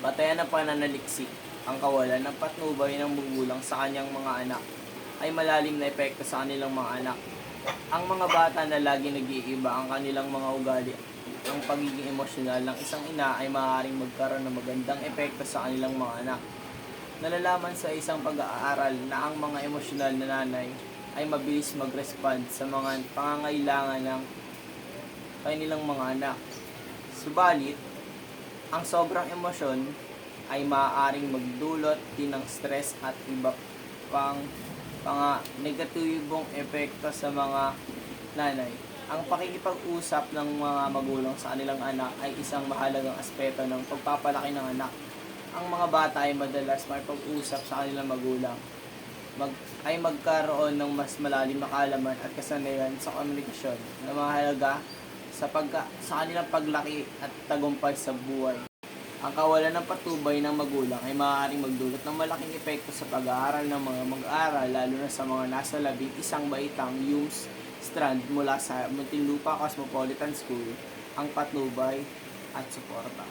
Batayan ng pananaliksik, ang kawalan ng patnubay ng magulang sa kanyang mga anak ay malalim na epekto sa kanilang mga anak. Ang mga bata na lagi nag-iiba ang kanilang mga ugali, ang pagiging emosyonal ng isang ina ay maaaring magkaroon ng magandang epekto sa kanilang mga anak. Nalalaman sa isang pag-aaral na ang mga emosyonal na nanay ay mabilis mag-respond sa mga pangangailangan ng kanilang mga anak. Subalit, ang sobrang emosyon ay maaaring magdulot din ng stress at iba pang mga negatibong epekto sa mga nanay. Ang pakikipag-usap ng mga magulang sa kanilang anak ay isang mahalagang aspeto ng pagpapalaki ng anak. Ang mga bata ay madalas makipag-usap sa kanilang magulang ay magkaroon ng mas malalim na kaalaman at kasanayan sa komunikasyon na mahalaga sa kanilang paglaki at tagumpay sa buhay. Ang kawalan ng patnubay ng magulang ay maaaring magdulot ng malaking epekto sa pag-aaral ng mga mag-aaral, lalo na sa mga nasa 11 baitang Humes Strand mula sa Muntinlupa Cosmopolitan School, ang patnubay at suporta.